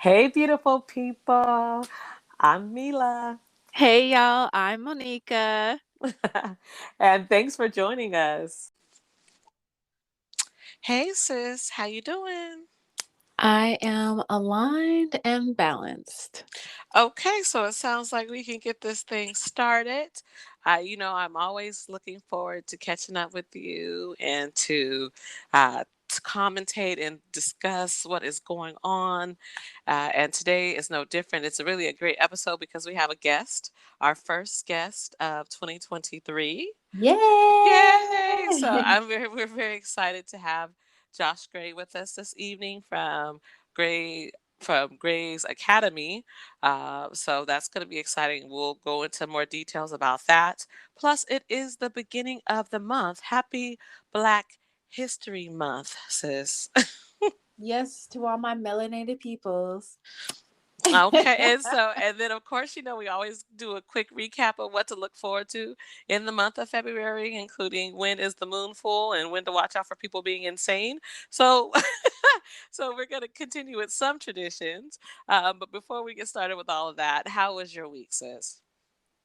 Hey, beautiful people. I'm Mila. Hey y'all, I'm Monica. And thanks for joining us. Hey sis, how you doing? I am aligned and balanced. Okay, so it sounds like we can get this thing started. I'm always looking forward to catching up with you and to commentate and discuss what is going on. And today is no different. It's really a great episode because we have a guest, our first guest of 2023. Yay! So Yay! we're very excited to have Josh Gray with us this evening Gray from Gray's Academy. So that's going to be exciting. We'll go into more details about that. Plus, it is the beginning of the month. Happy Black History Month, sis. Yes, to all my melanated peoples. Okay, and then of course, we always do a quick recap of what to look forward to in the month of February, including when is the moon full and when to watch out for people being insane. So, so we're going to continue with some traditions. But before we get started with all of that, how was your week, sis?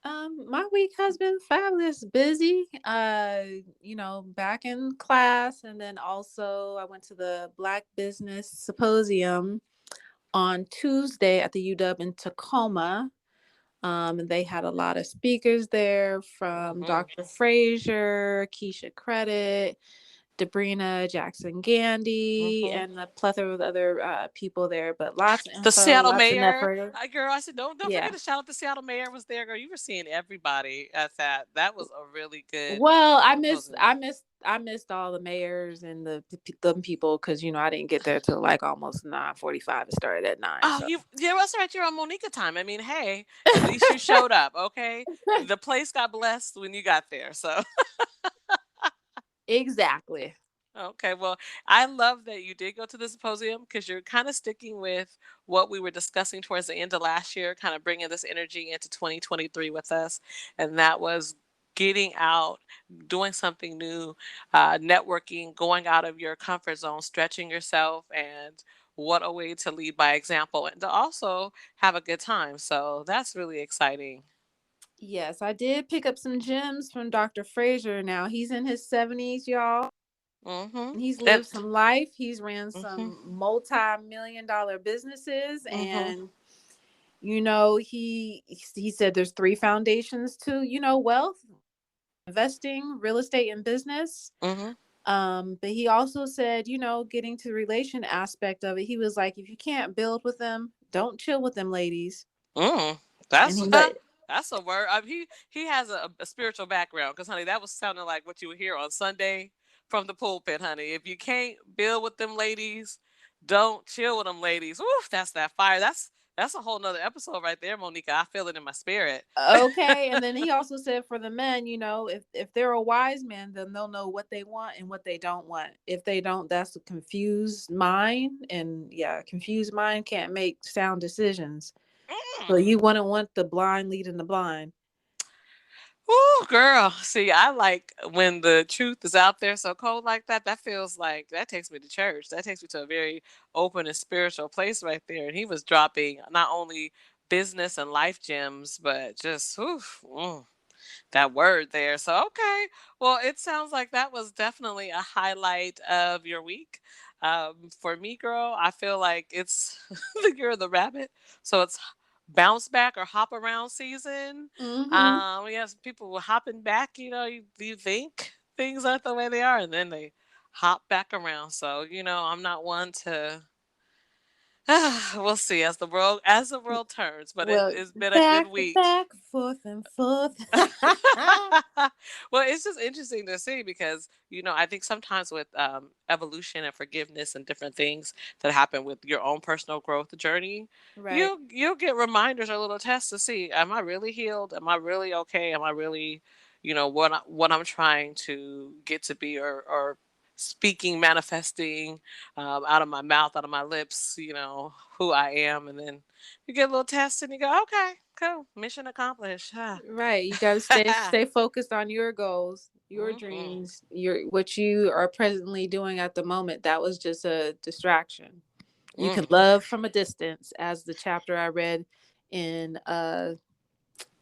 My week has been fabulous, busy. Back in class, and then also I went to the Black Business Symposium on Tuesday at the UW in Tacoma. And they had a lot of speakers there from Mm-hmm. Dr. Fraser, Keisha Credit, Debrina Jackson Gandy, Mm-hmm. and a plethora of other people there. But lots of The info, Seattle lots of mayor, networking. girl. I said, don't forget Yeah. to shout out the Seattle mayor was there, girl. You were seeing everybody at that. That was a really good Well, symposium. I missed all the mayors and the people because I didn't get there till like almost 9:45. It started at 9. Oh, So that's right. You're on Monica time. I mean, hey, at least you showed up. Okay, the place got blessed when you got there. So exactly. okay, well, I love that you did go to the symposium because you're kind of sticking with what we were discussing towards the end of last year, kind of bringing this energy into 2023 with us, and that was getting out, doing something new, networking, going out of your comfort zone, stretching yourself, and what a way to lead by example and to also have a good time. So that's really exciting. Yes, I did pick up some gems from Dr. Fraser. Now he's in his 70s, y'all. Mm-hmm. He's And, lived some life. He's ran mm-hmm. some multi-million-dollar businesses, Mm-hmm. and he said there's three foundations to wealth: investing, real estate, and business. Mm-hmm. But he also said, getting to the relation aspect of it, he was like, if you can't build with them, don't chill with them, ladies. Mm, And that's he like, that's a word. He has a spiritual background because, honey, that was sounding like what you would hear on Sunday from the pulpit, honey. If you can't build with them ladies, don't chill with them ladies. Oof, that's that fire. That's a whole nother episode right there, Monica. I feel it in my spirit. okay. And then he also said for the men, if they're a wise man, then they'll know what they want and what they don't want. If they don't, that's a confused mind. And yeah, confused mind can't make sound decisions. So Mm. you wouldn't want the blind leading the blind. Ooh, girl. See, I like when the truth is out there so cold like that. That feels like that takes me to church. That takes me to a very open and spiritual place right there. And he was dropping not only business and life gems, but just that word there. So, okay. Well, it sounds like that was definitely a highlight of your week. For me, girl, I feel like it's the year of the rabbit. So it's bounce back or hop around season. Mm-hmm. We have some people hopping back, you think things aren't the way they are, and then they hop back around. So, I'm not one to we'll see as the world turns, but Well, it's been a good back to week. back, forth and forth. Well, it's just interesting to see because I think sometimes with evolution and forgiveness and different things that happen with your own personal growth journey, Right. you'll get reminders or little tests to see: am I really healed? Am I really okay? Am I really, what I'm trying to get to be or speaking, manifesting out of my mouth, out of my lips, who I am, and then you get a little test and you go, okay, cool, mission accomplished. Huh. Right. You got to stay focused on your goals, your hmm dreams, your what you are presently doing at the moment. That was just a distraction. You can Mm. love from a distance, as the chapter I read in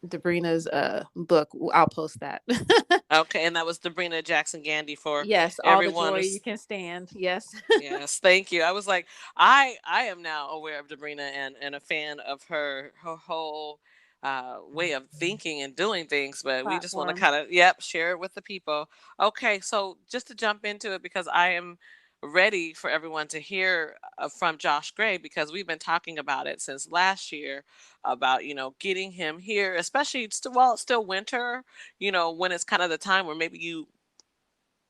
Debrina's book. I'll post that. Okay, and that was Sabrina Jackson Gandy for Yes, all the everyone joy you who's. can stand. Yes. Yes, thank you. I was like, I am now aware of Sabrina and a fan of her whole way of thinking and doing things. But we just want to Platform. kind of, yep, share it with the people. Okay, so just to jump into it, because I am ready for everyone to hear from Josh Gray, because we've been talking about it since last year about, getting him here, especially while it's still winter, when it's kind of the time where maybe you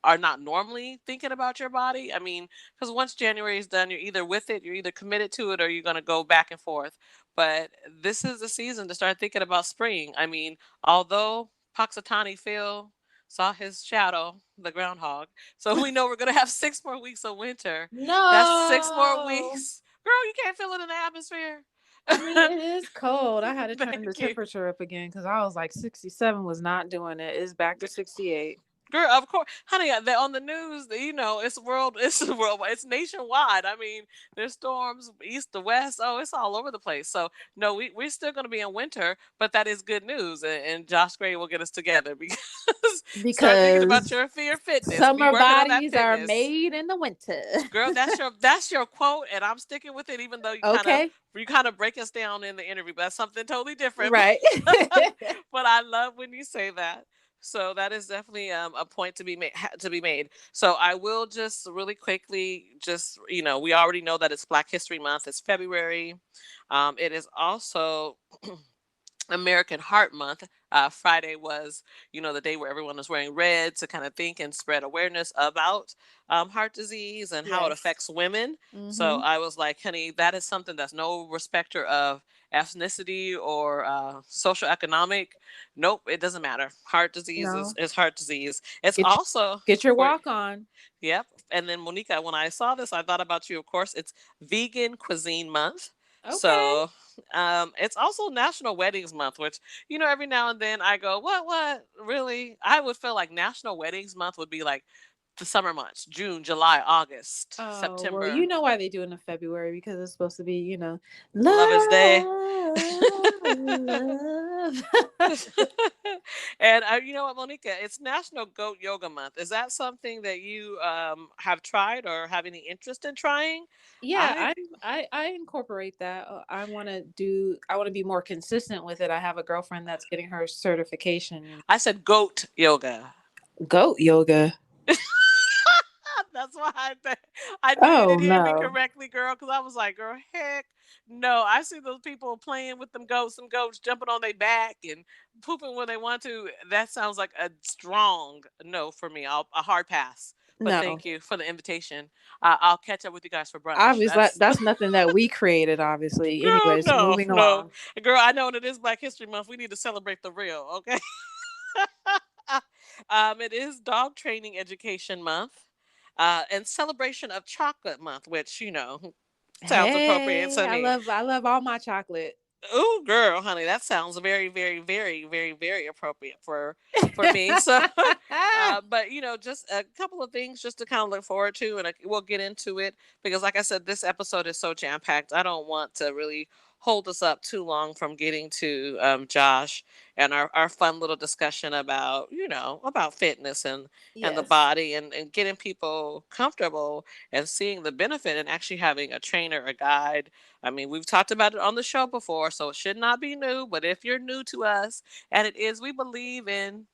are not normally thinking about your body. I mean, because once January is done, you're either with it, you're either committed to it, or you're going to go back and forth. But this is the season to start thinking about spring. I mean, although Poxitani Phil saw his shadow, the groundhog, so we know we're going to have 6 more weeks of winter. That's 6 more No. weeks. Girl, you can't feel it in the atmosphere. I mean, it is cold. I had to turn the Thank you. temperature up again because I was like 67 was not doing it. It's back to 68. Girl, of course, honey. They're on the news. It's world. It's worldwide. It's nationwide. I mean, there's storms east to west. Oh, it's all over the place. So no, we're still going to be in winter, but that is good news. And Josh Gray will get us together because start thinking about Because your fitness. Be summer working on that bodies are fitness, made in the winter. girl. That's your quote, and I'm sticking with it. Even though Okay. you kind of break us down in the interview, but that's something totally different. Right. But I love when you say that. So that is definitely a point to be made. So I will just really quickly, just we already know that it's Black History Month. It's February. It is also American Heart Month. Friday was, the day where everyone was wearing red to kind of think and spread awareness about heart disease and how it Yes. affects women. So Mm-hmm. I was like, honey, that is something that's no respecter of ethnicity or social economic. Nope, it doesn't matter. Heart disease No. is heart disease. It's Get also get your for. walk on. Yep. And then Monica, when I saw this, I thought about you. Of course, it's Vegan Cuisine Month. Okay. So it's also National Weddings Month, which, every now and then I go, what? Really? I would feel like National Weddings Month would be like the summer months: June, July, August, Oh, well, you September. know why they do it in February because it's supposed to be, Lover's Day. love. And you know what, Monica? It's National Goat Yoga Month. Is that something that you have tried or have any interest in trying? Yeah, I I incorporate that. I want to be more consistent with it. I have a girlfriend that's getting her certification in I said goat yoga. goat yoga. That's why I knew you Oh didn't hear me no. correctly, girl. Because I was like, girl, heck no. I see those people playing with some goats jumping on their back and pooping when they want to. That sounds like a strong no for me. A hard pass. But No. thank you for the invitation. I'll catch up with you guys for brunch. Obviously That's that's nothing that we created, obviously. girl, Anyways, no, moving no, along. girl. I know that it is Black History Month. We need to celebrate the real, okay? It is Dog Training Education Month, and Celebration of Chocolate Month, which sounds appropriate Hey, to I me. love all my chocolate. Oh, girl, honey, that sounds very, very, very, very, very appropriate for me. So, but just a couple of things just to kind of look forward to, and we'll get into it because, like I said, this episode is so jam packed. I don't want to really hold us up too long from getting to Josh and our fun little discussion about about fitness and the Yes. body and getting people comfortable and seeing the benefit and actually having a trainer, a guide. I mean, we've talked about it on the show before, so it should not be new. But if you're new to us, and it is, we believe in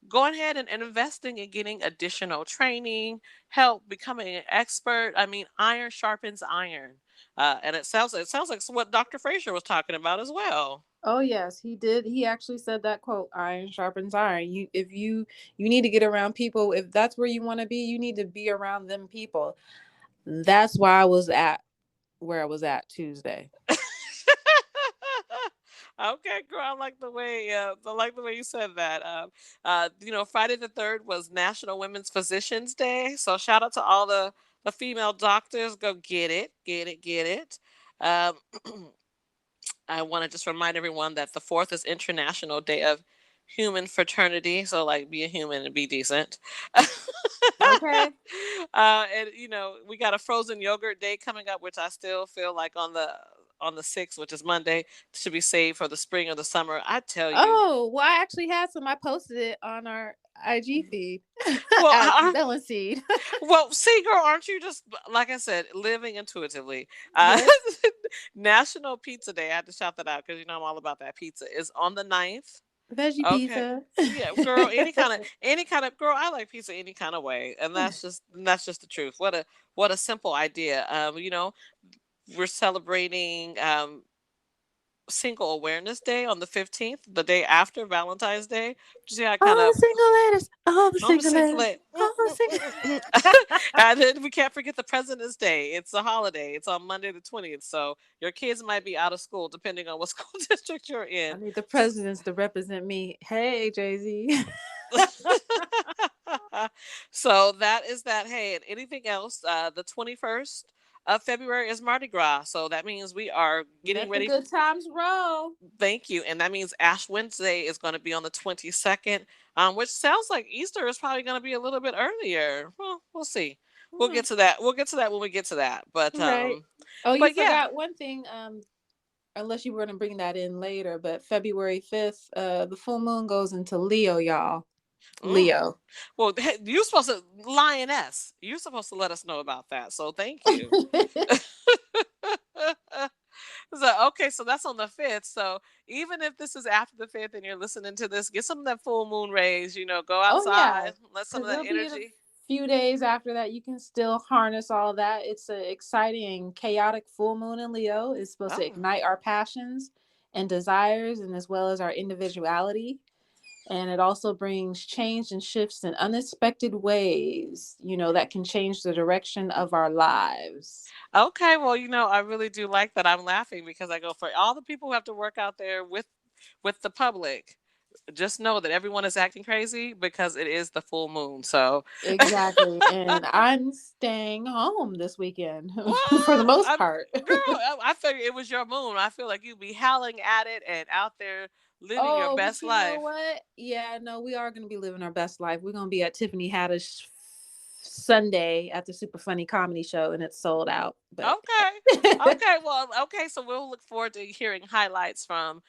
going ahead and investing in getting additional training, help becoming an expert. I mean, iron sharpens iron, and it sounds like what Dr. Fraser was talking about as well. Oh yes, he did. He actually said that quote, iron sharpens iron. You need to get around people. If that's where you want to be, you need to be around them people. That's why I was at where I was at Tuesday. Okay, girl, I like the way you said that. Friday the 3rd was National Women's Physicians Day, so shout out to all the female doctors. Go get it, get it, get it. Um, I want to just remind everyone that the 4th is International Day of human fraternity. So like be a human and be decent. Okay. And we got a frozen yogurt day coming up, which I still feel like on the 6th, which is Monday, should be saved for the spring or the summer. I tell you. Oh, well, I actually had some. I posted it on our IG feed Well, as melon seed. well, see, girl, aren't you just like I said, living intuitively? Uh, Yes. National Pizza Day. I had to shout that out because I'm all about that pizza. Is on the 9th. Veggie Okay. pizza. Yeah, girl, any kind of girl, I like pizza any kind of way. And that's just the truth. What a simple idea. We're celebrating Single Awareness Day on the 15th, the day after Valentine's Day. See, I kind All of the single ladies. All the I'm a single single ladies. lady. All the single. And then we can't forget the President's Day. It's a holiday. It's on Monday the 20th. So your kids might be out of school depending on what school district you're I in. need the presidents to represent me. Hey, Jay-Z. So that is that. Hey, and anything else? The 21st of February is Mardi Gras. So that means we are getting Let the ready. good times roll. Thank you. And that means Ash Wednesday is going to be on the 22nd, which sounds like Easter is probably going to be a little bit earlier. Well, we'll see. We'll Hmm. get to that. We'll get to that when we get to that. But Right. Oh, you but yeah. forgot one thing. Unless you were going to bring that in later, but February 5th, the full moon goes into Leo, y'all. Mm. Leo. Well, hey, you're supposed to lioness. You're supposed to let us know about that. So thank you. So okay, so that's on the 5th. So even if this is after the 5th and you're listening to this, get some of that full moon rays. Go Oh, yeah. outside, let some of Because that it'll be in a energy. few days after that. You can still harness all that. It's an exciting, chaotic full moon in Leo. It's supposed to Oh, ignite our passions and desires, and as well as our individuality. And it also brings change and shifts in unexpected ways, that can change the direction of our lives. okay. Well, I really do like that. I'm laughing because I go for all the people who have to work out there with the public. Just know that everyone is acting crazy because it is the full moon. So Exactly. And I'm staying home this weekend for the what? most part. Girl, I figured it was your moon. I feel like you'd be howling at it and out there living your Oh, but best you know life. what? Yeah, no, we are going to be living our best life. We're going to be at Tiffany Haddish Sunday at the Super Funny Comedy Show, and it's sold out. But Okay. Okay. Well, okay. So we'll look forward to hearing highlights from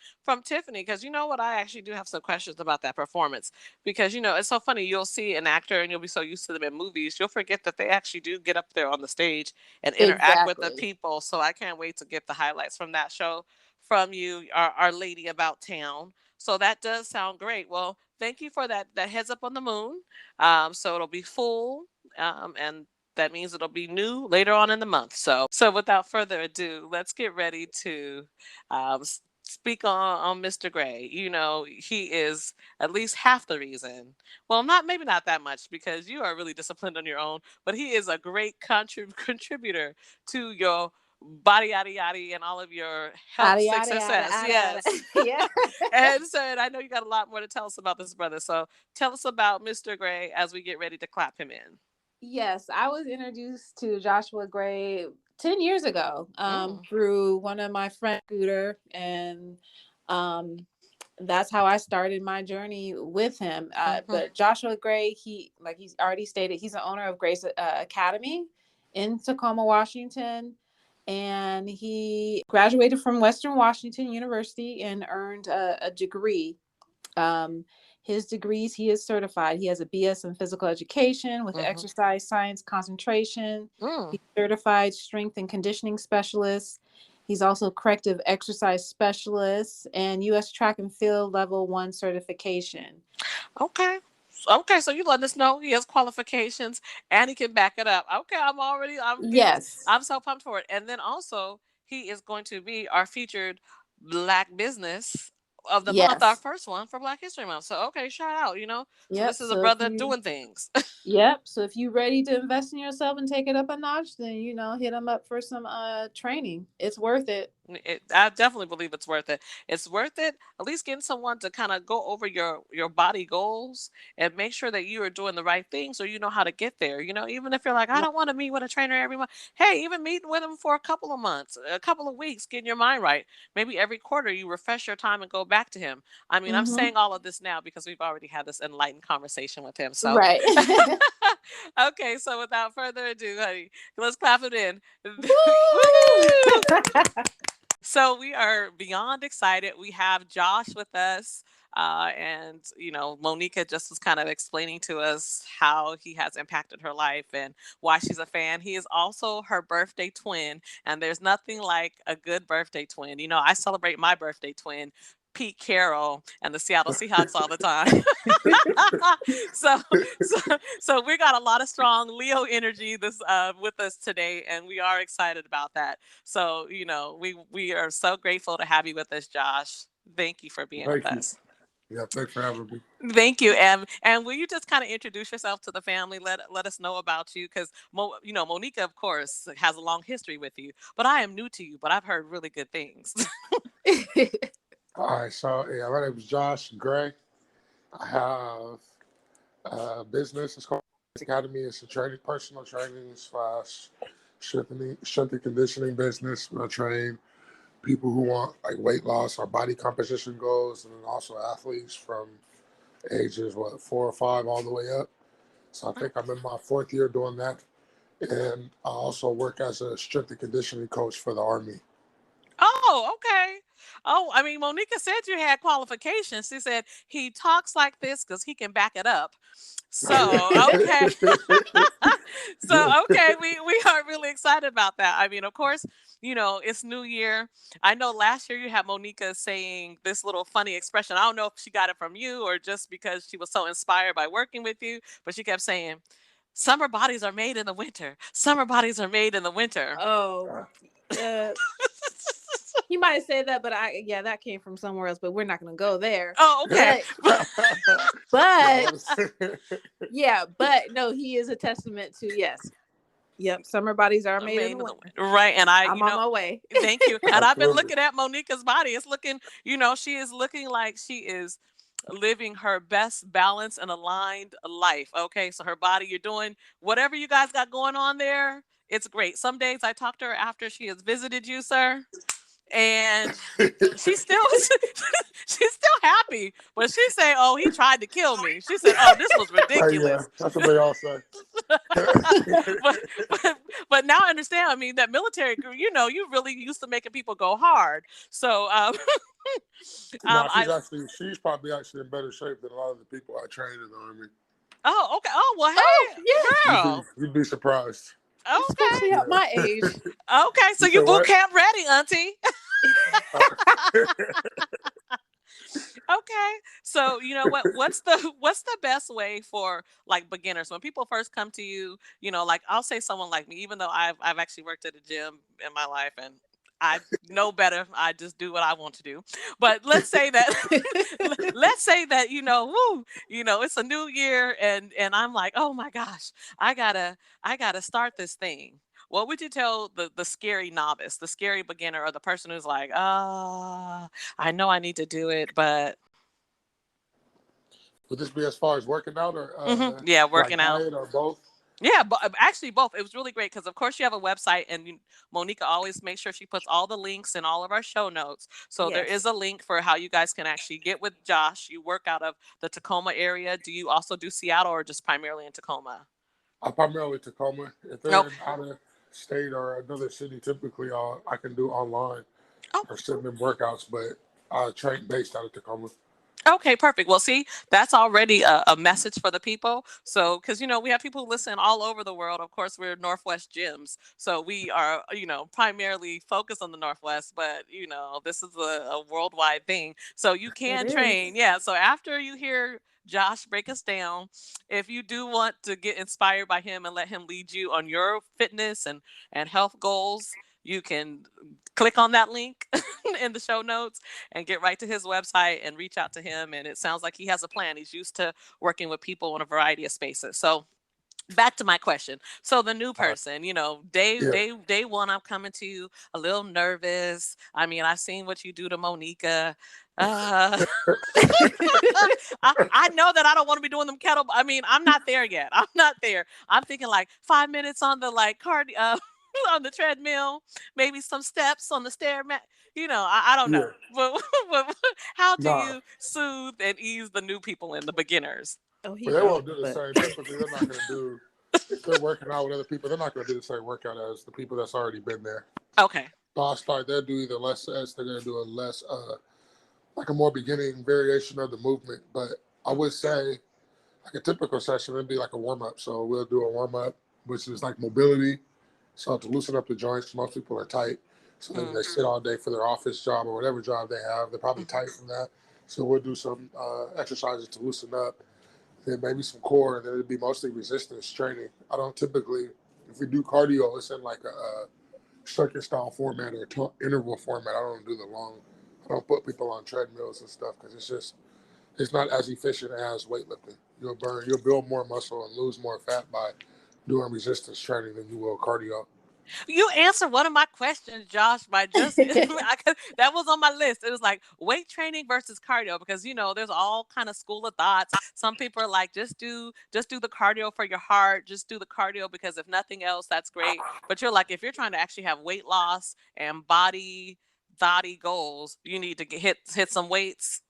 Tiffany because you know what, I actually do have some questions about that performance because it's so funny. You'll see an actor and you'll be so used to them in movies, you'll forget that they actually do get up there on the stage and interact with the exactly. people. So I can't wait to get the highlights from that show from you, our lady about town. So that does sound great. Well, thank you for that heads up on the moon. So it'll be full. And that means it'll be new later on in the month. So without further ado, let's get ready to speak on Mr. Gray. He is at least half the reason. Well, maybe not that much because you are really disciplined on your own, but he is a great contributor to your body yada yada and all of your health Yada, yada, yada, success. yada, yada. Yes. Yeah. And I know you got a lot more to tell us about this brother. So tell us about Mr. Gray as we get ready to clap him in. Yes, I was introduced to Joshua Gray 10 years ago Mm. through one of my friends, Scooter, and um, that's how I started my journey with him. Mm-hmm. But Joshua Gray, like he's already stated, he's the owner of Grace Academy in Tacoma, Washington. And he graduated from Western Washington University and earned a degree. Um, his degrees, he is certified. He has a BS in physical education with Mm-hmm. exercise science concentration. Mm. He's certified strength and conditioning specialist. He's also corrective exercise specialist and U.S. track and field level 1 certification. Okay. Okay, so you letting us know he has qualifications and he can back it up. Okay, Yes. I'm so pumped for it. And then also he is going to be our featured Black business of the month, our Yes. first one for Black History Month. So okay, shout out, So Yep. this is a brother doing things. So if you're ready to invest in yourself and take it up a notch, then hit him up for some training. It's worth it. I definitely believe it's worth it. It's worth it. At least getting someone to kind of go over your body goals and make sure that you are doing the right things, so you know how to get there. Even if you're like, I Right. don't want to meet with a trainer every month. Hey, even meeting with them for a couple of months, a couple of weeks, getting your mind right. Maybe every quarter you refresh your time and go back to him. I mean, I'm Mm-hmm. saying all of this now because we've already had this enlightened conversation with him. So, Right. okay. So without further ado, honey, let's clap it in. Woo! Woohoo! So we are beyond excited. We have Josh with us. And Monica just was kind of explaining to us how he has impacted her life and why she's a fan. He is also her birthday twin, and there's nothing like a good birthday twin. I celebrate my birthday twin, Pete Carroll, and the Seattle Seahawks all the time. so, so we got a lot of strong Leo energy this with us today, and we are excited about that. So, we are so grateful to have you with us, Josh. Thank you for being with Thank you. us. Yeah, thanks for having me. Thank you, and will you just kind of introduce yourself to the family? Let us know about you, because Monica, of course, has a long history with you, but I am new to you. But I've heard really good things. All right, so yeah, my name is Josh Gray. I have a business. It's called Academy. It's a personal training slash strength and conditioning business. I train people who want like weight loss or body composition goals, and then also athletes from ages 4 or 5 all the way up. So I think I'm in my 4th year doing that, and I also work as a strength and conditioning coach for the Army. Oh, okay. Oh, I mean, Monica said you had qualifications. She said he talks like this because he can back it up. So, okay. Yeah. So, okay, we are really excited about that. I mean, of course, it's New Year. I know last year you had Monica saying this little funny expression. I don't know if she got it from you or just because she was so inspired by working with you, but she kept saying, "Summer bodies are made in the winter. Summer bodies are made in the winter." Oh, uh, you might say that, but yeah, that came from somewhere else. But we're not going to go there. Oh, okay. But Yeah, yeah, but no, he is a testament to yes. Yep, summer bodies are made in Made the in the winter. right, and I'm on my way. thank you. And I've been absolutely. looking at Monica's body. It's looking, she is looking like she is living her best balanced and aligned life. Okay, so her body, you're doing whatever you guys got going on there. It's great. Some days I talk to her after she has visited you, sir, and she's still she's still happy, but she say, "Oh, he tried to kill me." She said, "Oh, this was Yeah, ridiculous." that's what they all say. but, but but now I understand. I mean, that military, you really used to making people go hard. So No, I she's probably actually in better shape than a lot of the people I train in the Army. oh, okay. Oh, well, Oh hey, yes, girl. You'd be surprised. Okay. especially at my age. Okay, so You you said boot what? camp ready, Auntie. Okay. So, you know what? What's the best way for like beginners when people first come to you? Like I'll say someone like me, even though I've actually worked at a gym in my life and I know better. I just do what I want to do. But let's say that let's say that it's a new year and I'm like, "Oh my gosh, I got to start this thing." What would you tell the scary novice, the scary beginner, or the person who's like, I know I need to do it, but Would this be as far as working out or yeah, like working out. diet or both? Yeah, but actually both. It was really great because, of course, you have a website, and Monica always makes sure she puts all the links in all of our show notes. So there is Yes, a link for how you guys can actually get with Josh. You work out of the Tacoma area. Do you also do Seattle or just primarily in Tacoma? I primarily Tacoma. If they're Nope. in out of state or another city, typically I can do online Oh, or send them workouts, but I train based out of Tacoma. okay, perfect. Well, see, that's already a message for the people. So, because, we have people who listen all over the world. Of course, we're Northwest Gyms. So we are, primarily focused on the Northwest, but, this is a worldwide thing. So you it can train. is. Yeah. So after you hear Josh break us down, if you do want to get inspired by him and let him lead you on your fitness and health goals, you can click on that link in the show notes and get right to his website and reach out to him. And it sounds like he has a plan. He's used to working with people in a variety of spaces. So back to my question. So the new Uh, person, day yeah, day day one, I'm coming to you a little nervous. I mean, I've seen what you do to Monica. Uh, I know that I don't want to be doing them kettle. I mean, I'm not there yet. I'm not there. I'm thinking like 5 minutes on the like on the treadmill, maybe some steps on the stair mat. I don't yeah. know. But how do Nah, you soothe and ease the new people and the beginners? Oh, but he they knows. won't do the But same. Typically, they're not going to do, if they're working out with other people, they're not going to do the same workout as the people that's already been there. Okay. So I'll start, they'll do either less sets, they're going to do a less, like a more beginning variation of the movement. But I Mm, would say, like a typical session, it'd be like a warm up. So we'll do a warm up, which is like mobility. So to loosen up the joints, most people are tight. So maybe mm, they sit all day for their office job or whatever job they have. They're probably mhm. tight from that. So we'll do some exercises to loosen up, then maybe some core, and then it'd be mostly resistance training. I don't typically, if we do cardio, it's in like a circuit style format or interval format. I don't do the long. I don't put people on treadmills and stuff because it's not as efficient as weightlifting. You'll build more muscle and lose more fat by doing resistance training than you will cardio. You answered one of my questions, Josh, by just that was on my list. It was like weight training versus cardio because there's all kind of school of thoughts. Some people are like just do the cardio for your heart, just do the cardio because if nothing else, that's great. But you're like if you're trying to actually have weight loss and body goals, you need to hit some weights,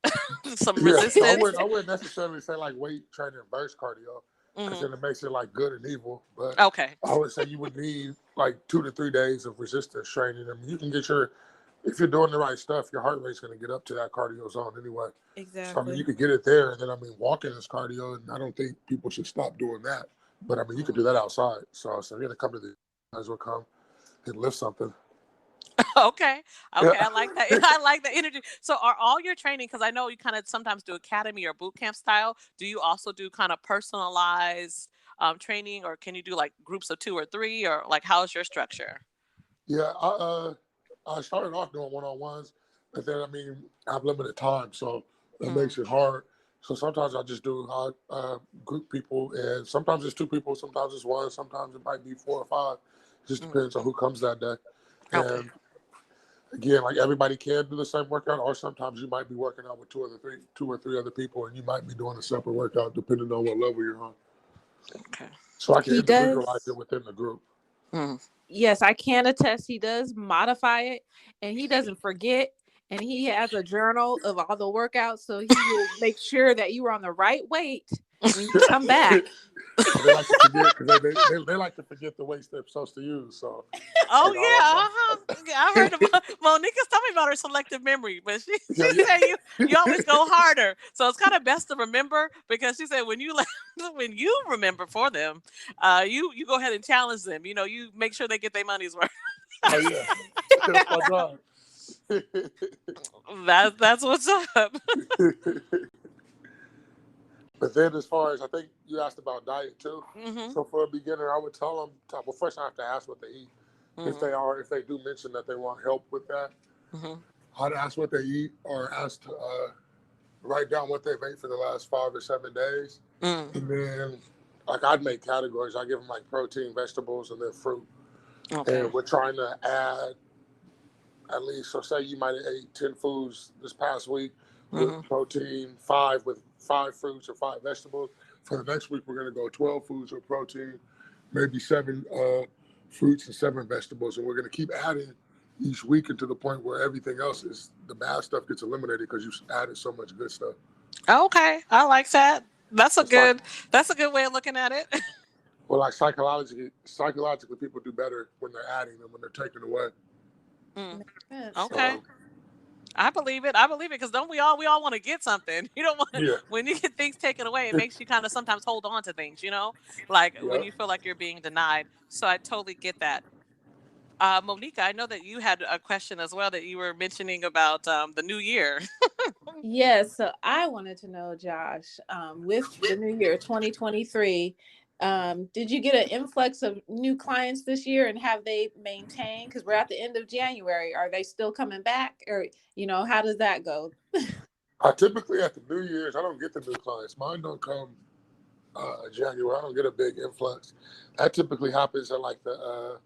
some Yeah, so I resistance. wouldn't I wouldn't necessarily say like weight training versus cardio because Hmm. then it makes it like good and evil. But Okay. I would say you would need like 2 to 3 days of resistance training. I mean, you can get if you're doing the right stuff, your heart rate's going to get up to that cardio zone anyway. So I mean, you exactly. could get it there, and then I mean, walking is cardio, and I don't think people should stop doing that. But I mean, you could do that outside. So you're gonna come to the might as well come and lift something. Okay. Yeah, Okay. I like that. I like the energy. So are all your training, because I know you kind of sometimes do academy or boot camp style. Do you also do kind of personalized training, or can you do like groups of 2 or 3, or like how's your structure? yeah. I started off doing one-on-ones, but then I mean, I have limited time, so it Mm, makes it hard. So sometimes I just do group people, and sometimes it's two people, sometimes it's one, sometimes it might be 4 or 5. It just mm. depends on who comes that day. Okay. And again, like everybody can do the same workout, or sometimes you might be working out with 2 or 3 other people, and you might be doing a separate workout depending on what level you're on. Okay. So I can He individualize does. it within the group. Mm. Yes, I can attest he does modify it and he doesn't forget. And he has a journal of all the workouts. So he will make sure that you are on the right weight when you come back. They like to forget because they like to forget the weights they're supposed to use. So, Oh yeah, I'm uh-huh. Yeah, I heard about Monica's telling me about her selective memory, but she yeah, she said you always go harder, so it's kind of best to remember because she said when you when you remember for them, you go ahead and challenge them. You make sure they get their money's worth. oh yeah, that's my job. That's what's up. But then, as far as I think you asked about diet too. Mhm. So for a beginner, I would tell them. Well, first I have to ask what they eat. Mhm. If they do mention that they want help with that, Mhm. I'd ask what they eat or ask to write down what they've ate for the last 5 or 7 days, Mm. and then like I'd make categories. I give them like protein, vegetables, and then fruit. Okay. And we're trying to add at least, so say you might have ate 10 foods this past week with Mhm. protein, 5 with 5 fruits or 5 vegetables. For the next week, we're going to go 12 foods with protein, maybe 7 fruits and 7 vegetables. And we're going to keep adding each week until the point where everything else is the bad stuff gets eliminated because you've added so much good stuff. Okay, I like that. That's a It's like, good. That's a good way of looking at it. well, like psychologically, people do better when they're adding than when they're taking away. Mm. Makes sense. Okay. So, I believe it. I believe it because don't we all want to get something? You don't want yeah, when you get things taken away, it makes you kind of sometimes hold on to things, like when yeah. you feel like you're being denied. So I totally get that. Monica, I know that you had a question as well that you were mentioning about the new year. Yes, so I wanted to know, Josh, with the new year 2023, did you get an influx of new clients this year and have they maintained? Because we're at the end of January. Are they still coming back? Or, how does that go? I typically at the New Year's, I don't get the new clients. Mine don't come January. I don't get a big influx. That typically happens at like the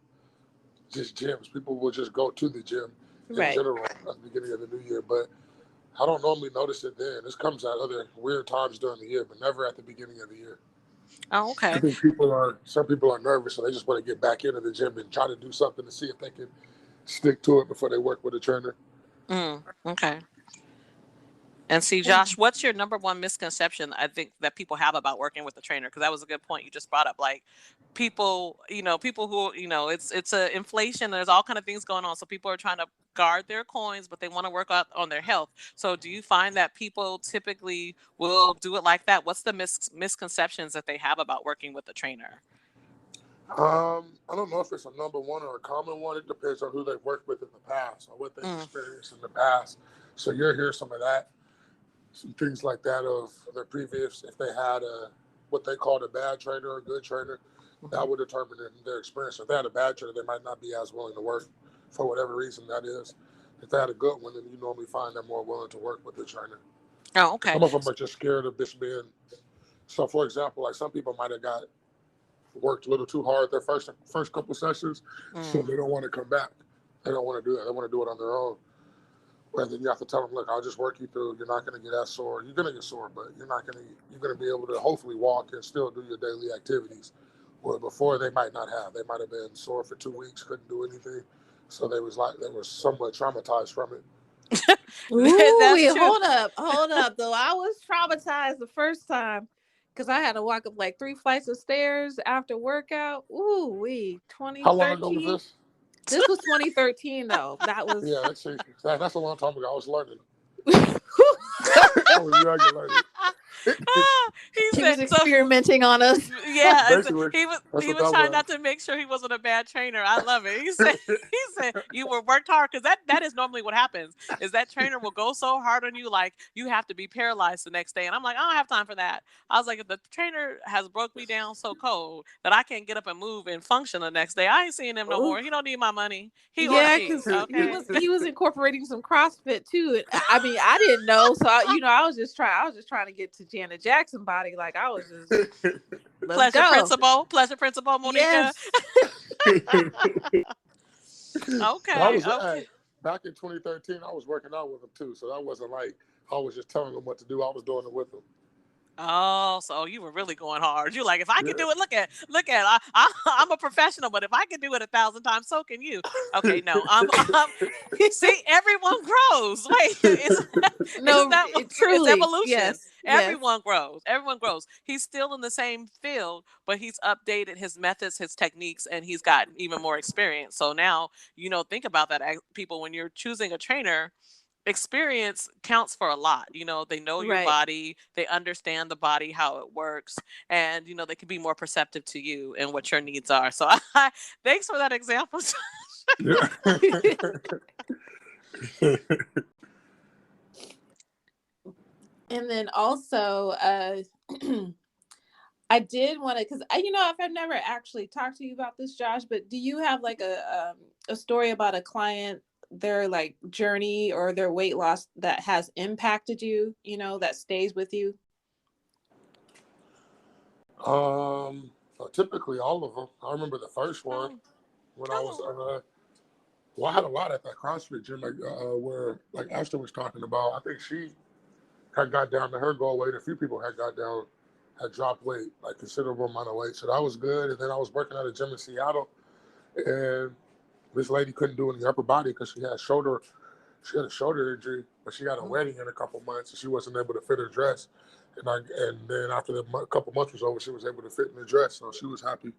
just gyms. People will just go to the gym in Right. general at the beginning of the new year, but I don't normally notice it then. This comes at other weird times during the year, but never at the beginning of the year. Oh, I okay. think some people are nervous, so they just want to get back into the gym and try to do something to see if they can stick to it before they work with a trainer. Okay. And see, Josh, what's your number one misconception I think that people have about working with a trainer? Because that was a good point you just brought up. Like people, people who, it's a inflation. There's all kind of things going on. So people are trying to guard their coins, but they want to work out on their health. So do you find that people typically will do it like that? What's the misconceptions that they have about working with a trainer? I don't know if it's a number one or a common one. It depends on who they've worked with in the past or what they've experienced in the past. So you'll hear some of that, some things like that of their previous, if they had what they called a bad trainer or a good trainer, that would determine their experience. If they had a bad trainer, they might not be as willing to work for whatever reason that is. If they had a good one, then you normally find them more willing to work with the trainer. Oh, okay. Some of them are just scared of this being. So, for example, like some people might have worked a little too hard their first couple sessions, so they don't want to come back. They don't want to do that. They want to do it on their own. But then you have to tell them, look, I'll just work you through. You're not going to get that sore. You're going to get sore, but you're going to be able to hopefully walk and still do your daily activities. Where before they might not have. They might have been sore for 2 weeks, couldn't do anything. So they were somewhat traumatized from it. Ooh, hold up. Though I was traumatized the first time because I had to walk up like 3 flights of stairs after workout. Ooh, 2013. How long ago was this? This was 2013 though. That was that's a long time ago. I was learning. I was young and learning. He was experimenting on us. Yeah, he was trying not to make sure he wasn't a bad trainer. I love it. He said you were worked hard because that is normally what happens. Is that trainer will go so hard on you like you have to be paralyzed the next day. And I'm like, I don't have time for that. I was like, if the trainer has broke me down so cold that I can't get up and move and function the next day, I ain't seeing him no more. He don't need my money. Because he was incorporating some CrossFit too. I mean, I didn't know, so I was just trying to get to Janet Jackson body. Like I was just pleasure principle, Monica. Yes. Okay. Back in 2013, I was working out with him too, so that wasn't like I was just telling him what to do. I was doing it with him. Oh, so you were really going hard. You're like, if I can do it, look at, I'm a professional, but if I can do it 1,000 times, so can you. Okay, no, see, everyone grows. Wait, it's evolution. Yes, everyone grows. Everyone grows. He's still in the same field, but he's updated his methods, his techniques, and he's gotten even more experience. So now, think about that, people, when you're choosing a trainer. Experience counts for a lot. They know your body, they understand the body, how it works, and they can be more perceptive to you and what your needs are. So thanks for that example. And then also I did want to, because I've never actually talked to you about this, Josh, but do you have like a story about a client, their like journey or their weight loss that has impacted you, that stays with you? Typically all of them. I remember the first one when I was I had a lot at that CrossFit gym where like Esther was talking about. I think she had got down to her goal weight. A few people had dropped weight, like considerable amount of weight. So that was good. And then I was working at a gym in Seattle, and this lady couldn't do any upper body because she had a shoulder injury, but she had a wedding in a couple months, and she wasn't able to fit her dress. And then after the couple months was over, she was able to fit in the dress, so she was happy.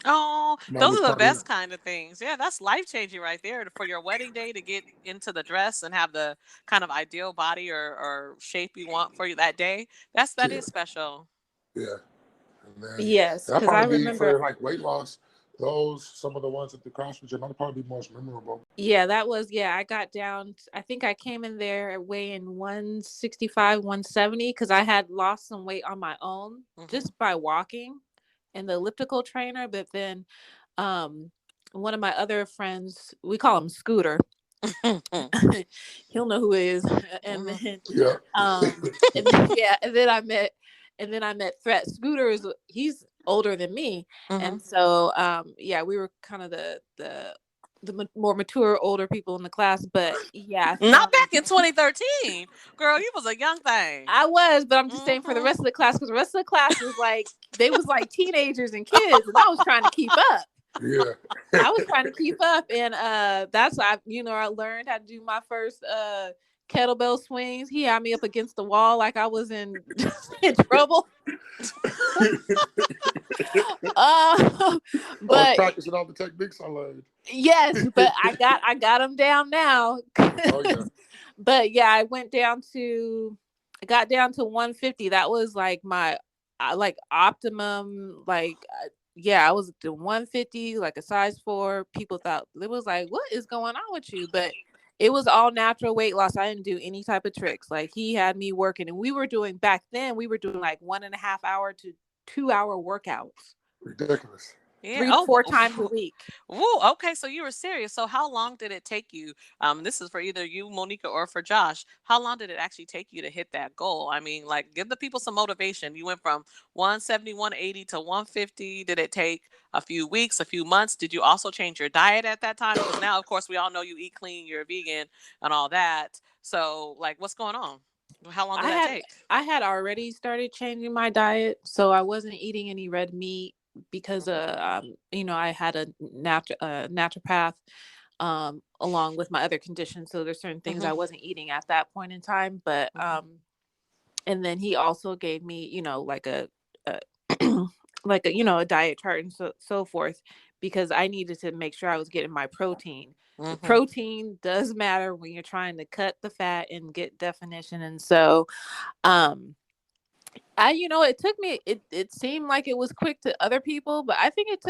Oh, those are the best kind of things. Yeah, that's life-changing right there. For your wedding day to get into the dress and have the kind of ideal body or shape you want for you that day, that is special. Yeah. And then, yes, because I remember for like weight loss. Some of the ones at the CrossFit gym might probably be most memorable. Yeah, I got down. I think I came in there weighing 165, 170 because I had lost some weight on my own just by walking and the elliptical trainer. But then one of my other friends, we call him Scooter. He'll know who he is. And then, and then I met And then I met Threat. Scooter he's older than me. And so, we were kind of the more mature, older people in the class. But yeah, Not back in 2013. Girl, you was a young thing. I was, but I'm just saying for the rest of the class, because the rest of the class was like, they was like teenagers and kids, and I was trying to keep up. Yeah. I was trying to keep up, and that's I learned how to do my first kettlebell swings. He had me up against the wall like I was in trouble. But practicing all the techniques I learned. Yes, but I got them down now. Oh yeah. But yeah, I got down to 150. That was like my like optimum. Like I was at 150, like a size 4. People thought it was like, what is going on with you? But it was all natural weight loss. I didn't do any type of tricks. Like he had me working, and we were doing like 1.5 hour to 2 hour workouts. Ridiculous. Yeah. 3 to 4 times a week. Woo, okay, so you were serious. So how long did it take you? This is for either you, Monica, or for Josh. How long did it actually take you to hit that goal? I mean, like, give the people some motivation. You went from 170, 180 to 150. Did it take a few weeks, a few months? Did you also change your diet at that time? Because now, of course, we all know you eat clean, you're a vegan, and all that. So, like, what's going on? How long did that take? I had already started changing my diet, so I wasn't eating any red meat because I had a naturopath along with my other conditions. So there's certain things I wasn't eating at that point in time. But and then he also gave me, like a like a diet chart and so forth, because I needed to make sure I was getting my protein. The protein does matter when you're trying to cut the fat and get definition. And so it took me, it seemed like it was quick to other people, but I think it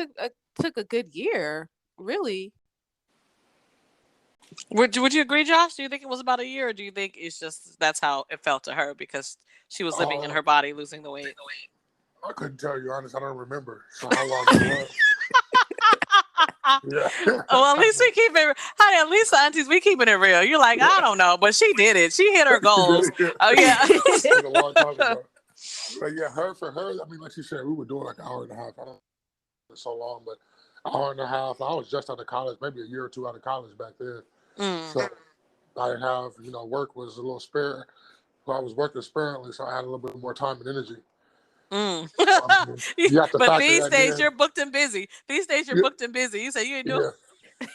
took a good year, really. Would you agree, Josh? Do you think it was about a year, or do you think it's just that's how it felt to her because she was living in her body, losing the weight? I couldn't tell you, honest. I don't remember. So how long it was. Yeah. Well, at least we keep it. Honey, at least aunties, we keeping it real. You're like, I don't know, but she did it. She hit her goals. Oh yeah. It's been a long time ago. But yeah, for her, I mean, like she said, we were doing like an hour and a half. I don't know so long, but an hour and a half. I was just out of college, maybe a year or two out of college back then. So I didn't have, work was a little spare. So I was working sparingly, so I had a little bit more time and energy. But these days you're booked and busy. These days you're booked and busy. You say you ain't doing.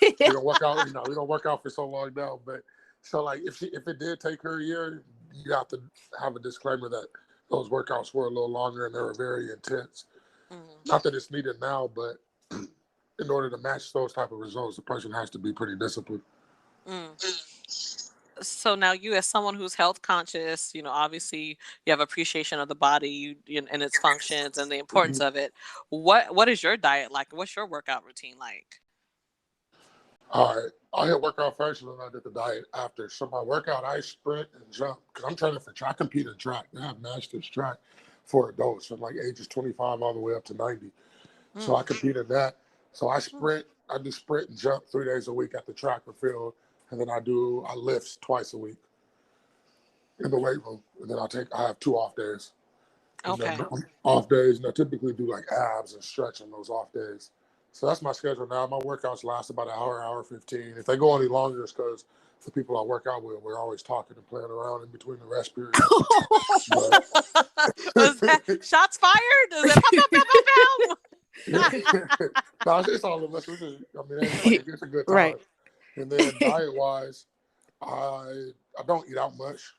We don't work out. We don't work out for so long now. But so like if it did take her a year, you have to have a disclaimer that those workouts were a little longer and they were very intense. Not that it's needed now, but in order to match those type of results, the person has to be pretty disciplined. So now you, as someone who's health conscious, obviously you have appreciation of the body and its functions and the importance of it. What is your diet like? What's your workout routine like? All right. I had workout first and then I did the diet after. So my workout, I sprint and jump because I'm training for track. I compete in track. I have masters track for adults from like ages 25 all the way up to 90. So I compete in that. So I do sprint and jump 3 days a week at the track or field. And then I lift twice a week in the weight room. And then I have 2 off days. Okay. Off days, and I typically do like abs and stretch on those off days. So that's my schedule now. My workouts last about an hour 15. If they go any longer, it's because the people I work out with, we're always talking and playing around in between the rest periods. Was that shots fired? Is that No, it's all of us. It's a good time. Right. And then diet-wise, I don't eat out much.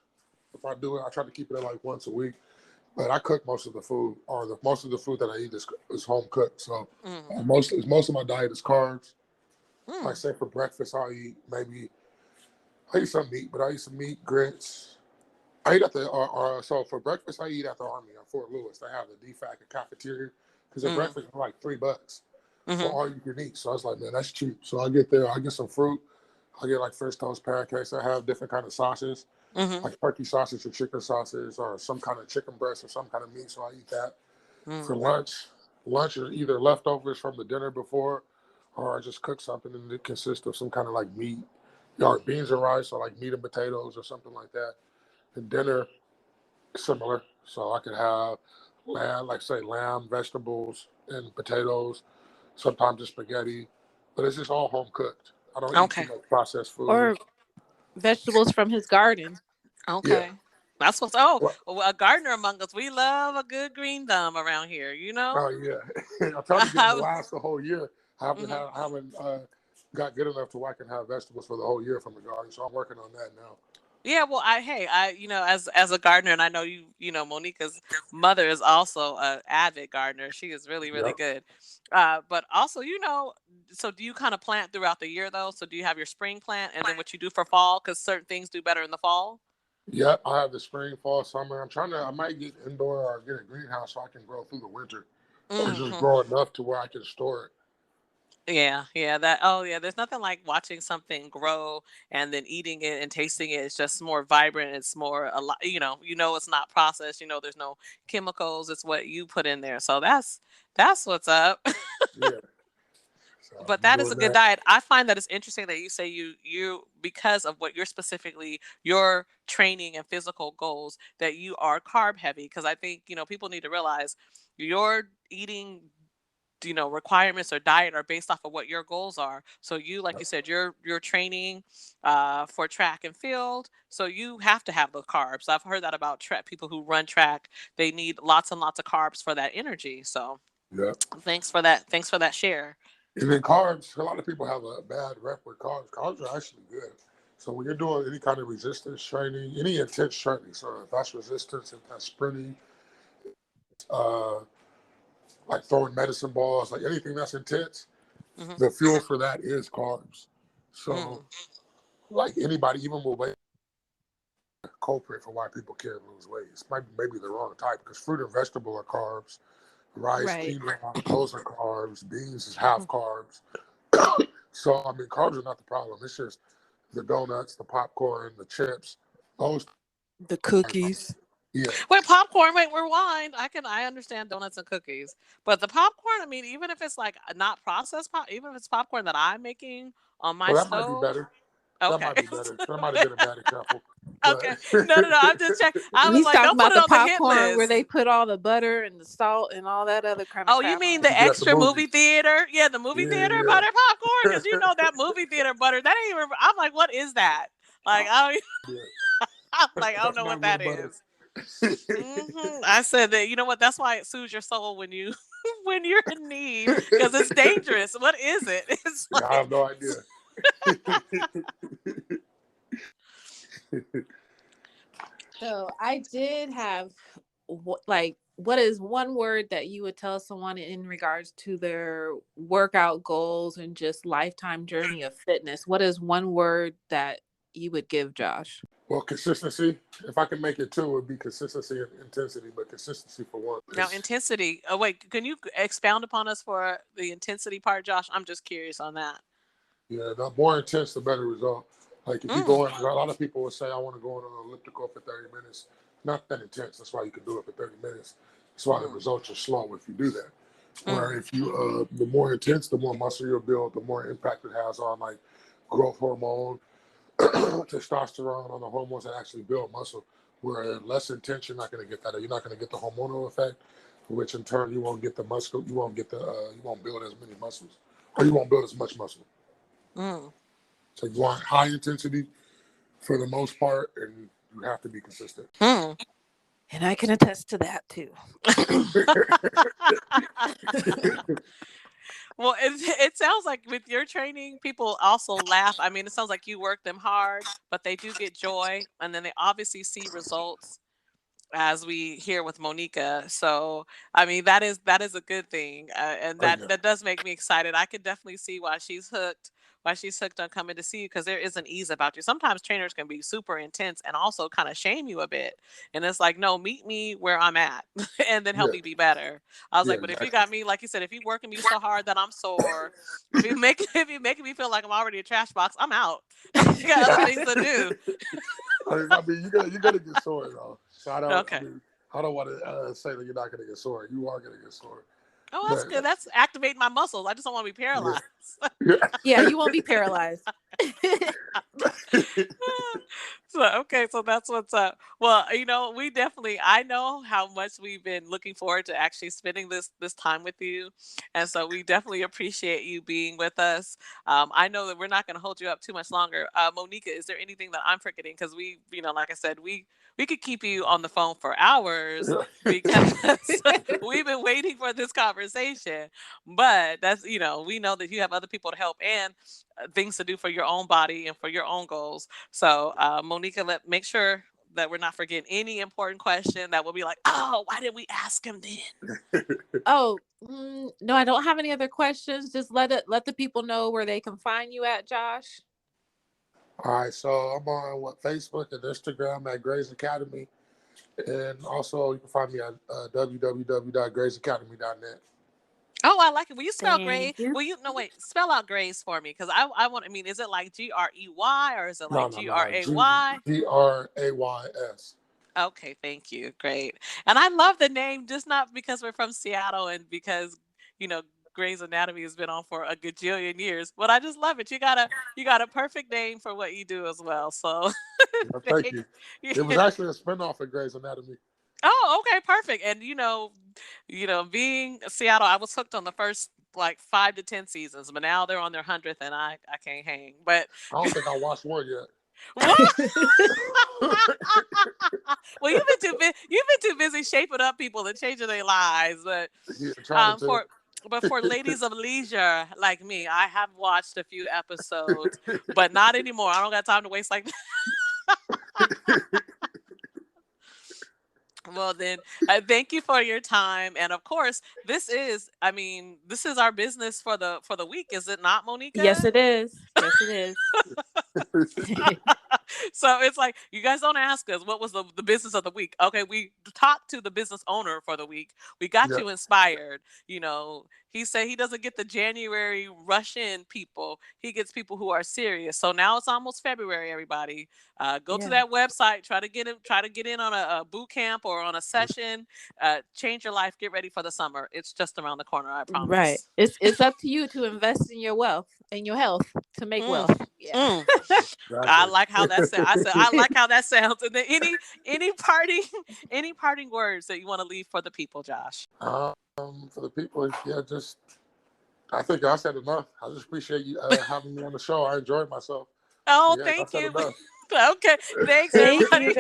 If I do it, I try to keep it at like once a week. But I cook most of the food, or most of the food that I eat is home cooked. So most of my diet is carbs. Like say for breakfast, I eat some meat, but I eat some meat, grits. I eat at so for breakfast, I eat at the Army at Fort Lewis. They have the DFAC cafeteria because their breakfast is like $3 for all you can eat. So I was like, man, that's cheap. So I get there, I get some fruit. I get like French toast pancakes. I have different kind of sauces, like turkey sausage or chicken sausage or some kind of chicken breast or some kind of meat. So I eat that. For lunch is either leftovers from the dinner before, or I just cook something and it consists of some kind of like meat, or beans and rice, or like meat and potatoes or something like that. And dinner, similar. So I could have lamb, like say lamb, vegetables, and potatoes. Sometimes it's spaghetti, but it's just all home cooked. I don't eat too Okay. much processed food. Or vegetables from his garden. Yeah. Okay. That's what's Well, a gardener among us. We love a good green thumb around here, you know? oh yeah. I'm trying to get them to last the whole year. Mhm. I haven't got good enough to where I can have vegetables for the whole year from the garden. So I'm working on that now. Yeah, well, as a gardener, and I know Monica's mother is also a avid gardener. She is really, really Yep. good. But also, so do you kind of plant throughout the year though? So do you have your spring plant and then what you do for fall? Because certain things do better in the fall. Yep. I have the spring, fall, summer. I might get indoor or get a greenhouse so I can grow through the winter, or just Hmm. grow enough to where I can store it. Yeah, yeah, that. Oh, yeah. There's nothing like watching something grow and then eating it and tasting it. It's just more vibrant. It's more a lot. It's not processed. There's no chemicals. It's what you put in there. So that's what's up. Yeah. So But I'm that is doing a good that. diet. I find that it's interesting that you say you because of what you're specifically your training and physical goals that you are carb heavy because I think people need to realize your eating requirements or diet are based off of what your goals are. So you, like you said, you're training for track and field, so you have to have the carbs. I've heard that about track people who run track. They need lots and lots of carbs for that energy. So Yep. thanks for that share. And then carbs, a lot of people have a bad rep with carbs. Carbs are actually good. So when you're doing any kind of resistance training, any intense training, so if that's resistance, if that's sprinting, uh, like throwing medicine balls, like anything that's intense, Hmm. the fuel for that is carbs. So Mm. like anybody, even with weight, culprit for why people can't lose weight. It's maybe the wrong type because fruit and vegetable are carbs. Rice, Right. quinoa, those are carbs. Beans is half Hmm. carbs. So I mean, carbs are not the problem. It's just the donuts, the popcorn, the chips. Those, The cookies. yeah. Wait, popcorn. Wait, rewind. I understand donuts and cookies, but the popcorn. I mean, even if it's like not processed even if it's popcorn that I'm making on my Well, that might be stove. better. That Okay. might be better. That might have been a bad example, but Okay. No, no, no. I'm just checking. I was He's like, talking don't put about it the on the hit popcorn where list. they put all the butter and the salt and all that other kind of Oh, you crap mean on it. the you got the extra movie movies. theater? Yeah, the movie theater butter popcorn. Yeah, Because that movie theater butter. That ain't even. I'm like, what is that? Like, I don't. yeah. I'm like, I don't That's know what not real that butter. is. I said that. You know what? That's why it soothes your soul when you when you're in need because it's dangerous. What is it? It's Yeah, I like have no idea. So I did have what is one word that you would tell someone in regards to their workout goals and just lifetime journey of fitness? What is one word that you would give Josh? Well, consistency. If I can make it two, it would be consistency and intensity, but consistency for one. now Because intensity. Oh wait, can you expound upon us for the intensity part, Josh? I'm just curious on that. yeah, the more intense, the better result. Like if you Mm, go in, a lot of people will say, "I want to go on an elliptical for 30 minutes." Not that intense. That's why you can do it for 30 minutes. That's why the mm, results are slow if you do that. Where mm, if you, the more intense, the more muscle you'll build, the more impact it has on like growth hormone, testosterone, on the hormones that actually build muscle. Where less intense, you're not going to get that. You're not going to get the hormonal effect, which in turn you won't get the muscle. You won't get the. You won't build as many muscles, or you won't build as much muscle. mm. So you want high intensity for the most part, and you have to be consistent. Hmm. And I can attest to that too. Well, it sounds like with your training, people also laugh. I mean, it sounds like you work them hard, but they do get joy, and then they obviously see results, as we hear with Monica. So, I mean, that is a good thing, and Oh that yeah, that does make me excited. I could definitely see why she's hooked on coming to see you because there is an ease about you. Sometimes trainers can be super intense and also kind of shame you a bit, and it's like, no, meet me where I'm at, and then help yeah, me be better. I was yeah, like, but if you exactly. got me, like you said, if you working me so hard that I'm sore, if you making me feel like I'm already a trash box, I'm out. I got other things to do. I mean, you're gonna get sore though. So I don't. I Okay. mean, I don't want to say that you're not gonna get sore. You are gonna get sore. Oh, that's But good. That's activating my muscles. I just don't want to be yeah, paralyzed. yeah. Yeah, you won't be paralyzed. So that's what's up. Well, I know how much we've been looking forward to actually spending this time with you, and so we definitely appreciate you being with us. I know that we're not going to hold you up too much longer. Monica, is there anything that I'm forgetting? Because like I said, we could keep you on the phone for hours because we've been waiting for this conversation. But we know that you have other people to help and things to do for your own body and for your own goals. So, Monica, make sure that we're not forgetting any important question that will be like, oh, why didn't we ask him then? Oh, no, I don't have any other questions. Just let the people know where they can find you at, Josh. All right, so I'm on Facebook and Instagram at Grace Academy, and also you can find me at www.graceacademy.net. Oh, I like it. Will you spell Thank Grace? you. Will you spell out Grace for me? Because I want. I mean, is it like Grey or is it like No. Gray? Grays. Okay, thank you. Great. And I love the name, just not because we're from Seattle and because Grey's Anatomy has been on for a gajillion years, but I just love it. You got a perfect name for what you do as well. So Thank you. It was actually a spinoff of Grey's Anatomy. Oh, okay, perfect. And being Seattle, I was hooked on the first like 5 to 10 seasons, but now they're on their 100th, and I can't hang. But I don't think I watched one yet. What? Well, you've been too busy shaping up people and changing their lives, but for ladies of leisure like me, I have watched a few episodes, but not anymore. I don't got time to waste like that. Well, then, thank you for your time, and of course, this is our business for the week, is it not, Monica? Yes, it is. Yes, it is. So it's like, you guys don't ask us what was the business of the week. Okay, we talked to the business owner for the week. We got you inspired. He said he doesn't get the January rush in people. He gets people who are serious. So now it's almost February, everybody. Go to that website. Try to get in on a boot camp or on a session. Change your life. Get ready for the summer. It's just around the corner, I promise. Right. It's up to you to invest in your wealth and your health to make wealth. Yeah. I like how that sounds. I said I like how that sounds. And then any parting words that you want to leave for the people, Josh? For the people, I think I said enough. I just appreciate you having me on the show. I enjoyed myself. Oh, thank you. Okay, thanks everybody.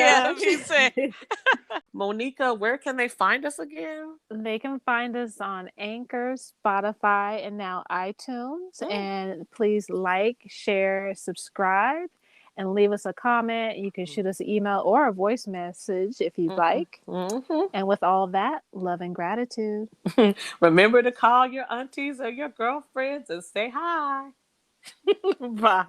Monica, where can they find us again? They can find us on Anchor, Spotify, and now iTunes. And please like, share, subscribe, and leave us a comment. You can shoot us an email or a voice message if you'd like. And with all that, love and gratitude. Remember to call your aunties or your girlfriends and say hi. Bye.